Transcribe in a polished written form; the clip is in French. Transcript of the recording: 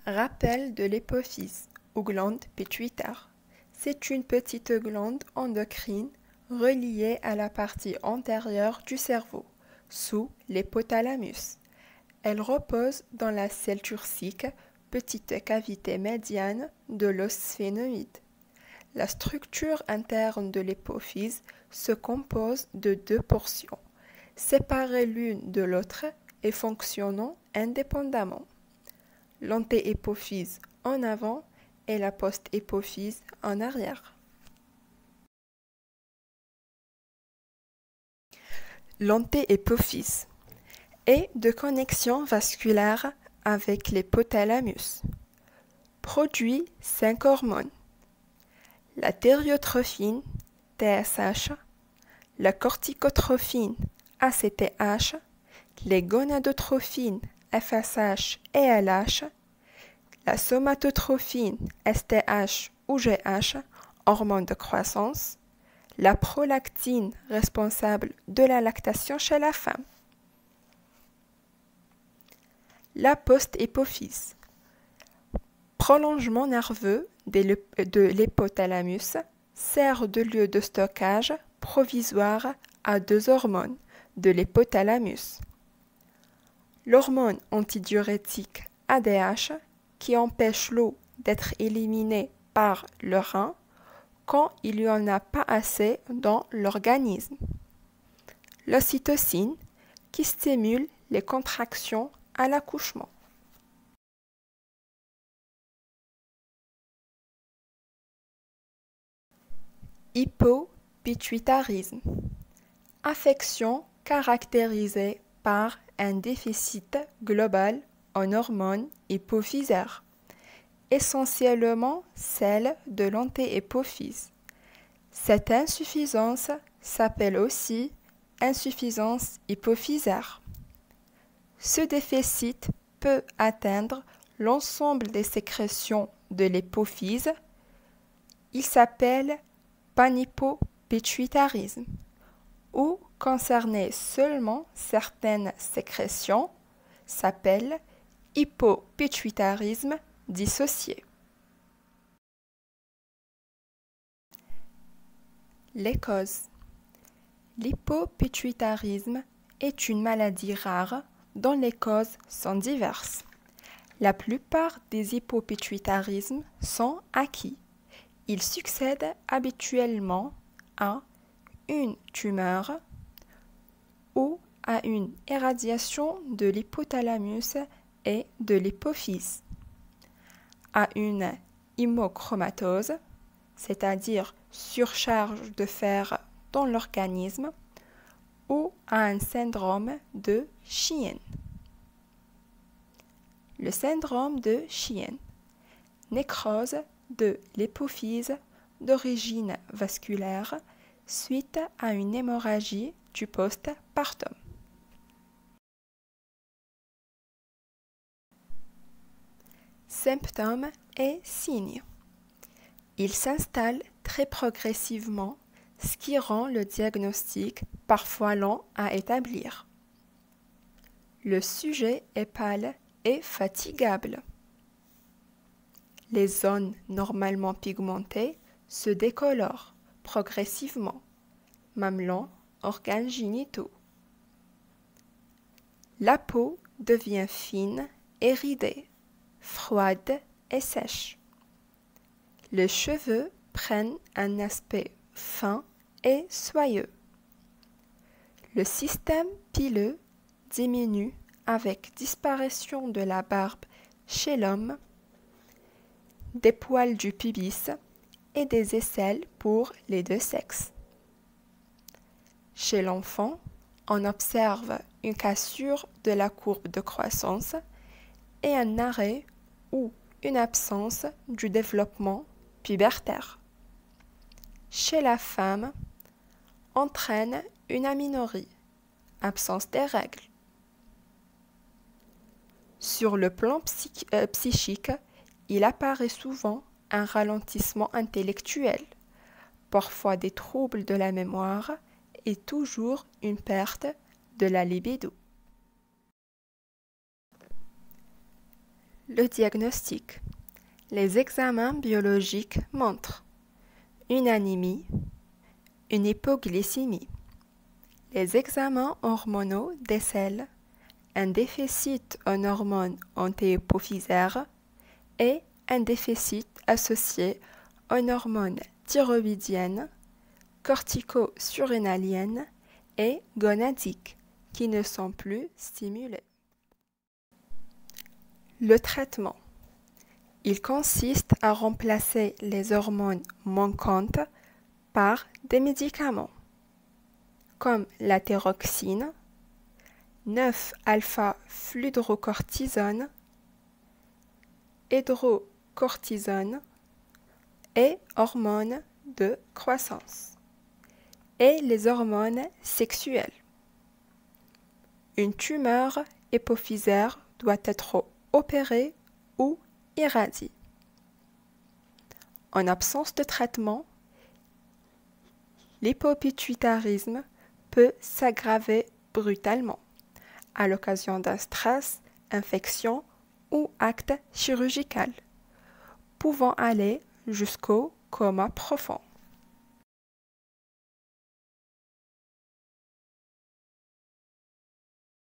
Rappel de l'hypophyse ou glande pituitaire. C'est une petite glande endocrine reliée à la partie antérieure du cerveau, sous l'hypothalamus. Elle repose dans la selle turcique, petite cavité médiane de l'os sphénoïde. La structure interne de l'hypophyse se compose de deux portions, séparées l'une de l'autre et fonctionnant indépendamment. L'antéhypophyse en avant et la post-hypophyse en arrière. L'antéhypophyse est de connexion vasculaire avec l'hypothalamus. Produit 5 hormones. La thériotrophine, TSH, la corticotrophine, ACTH, les gonadotrophines, FSH et LH, la somatotrophine, STH ou GH, hormone de croissance, la prolactine responsable de la lactation chez la femme. La post-hypophyse, prolongement nerveux de l'hypothalamus, sert de lieu de stockage provisoire à deux hormones de l'hypothalamus. L'hormone antidiurétique ADH qui empêche l'eau d'être éliminée par le rein quand il n'y en a pas assez dans l'organisme. L'ocytocine qui stimule les contractions à l'accouchement. Hypopituitarisme. Affection caractérisée par un déficit global en hormones hypophysaires, essentiellement celle de l'antéhypophyse. Cette insuffisance s'appelle aussi insuffisance hypophysaire. Ce déficit peut atteindre l'ensemble des sécrétions de l'hypophyse. Il s'appelle panhypopituitarisme ou concerner seulement certaines sécrétions s'appelle hypopituitarisme dissocié. Les causes. L'hypopituitarisme est une maladie rare dont les causes sont diverses. La plupart des hypopituitarismes sont acquis. Ils succèdent habituellement à une tumeur ou à une irradiation de l'hypothalamus et de l'hypophyse, à une hémochromatose, c'est-à-dire surcharge de fer dans l'organisme, ou à un syndrome de Sheehan. Le syndrome de Sheehan, nécrose de l'hypophyse d'origine vasculaire suite à une hémorragie du post-partum. Symptômes et signes. Il s'installe très progressivement, ce qui rend le diagnostic parfois lent à établir. Le sujet est pâle et fatigable. Les zones normalement pigmentées se décolorent progressivement. Mamelons, organes génitaux. La peau devient fine et ridée, froide et sèche. Les cheveux prennent un aspect fin et soyeux. Le système pileux diminue avec disparition de la barbe chez l'homme, des poils du pubis et des aisselles pour les deux sexes. Chez l'enfant, on observe une cassure de la courbe de croissance et un arrêt ou une absence du développement pubertaire. Chez la femme, entraîne une aménorrhée, absence des règles. Sur le plan psychique, il apparaît souvent un ralentissement intellectuel, parfois des troubles de la mémoire et toujours une perte de la libido. Le diagnostic. Les examens biologiques montrent une anémie, une hypoglycémie. Les examens hormonaux décèlent un déficit en hormones anti-hypophysaires et un déficit associé en hormones thyroïdiennes, cortico-surrénaliennes et gonadiques qui ne sont plus stimulées. Le traitement. Il consiste à remplacer les hormones manquantes par des médicaments comme la thyroxine, 9-alpha-fludrocortisone, hydrocortisone et hormones de croissance, et les hormones sexuelles. Une tumeur hypophysaire doit être opérée ou irradiée. En absence de traitement, l'hypopituitarisme peut s'aggraver brutalement à l'occasion d'un stress, infection ou acte chirurgical, pouvant aller jusqu'au coma profond.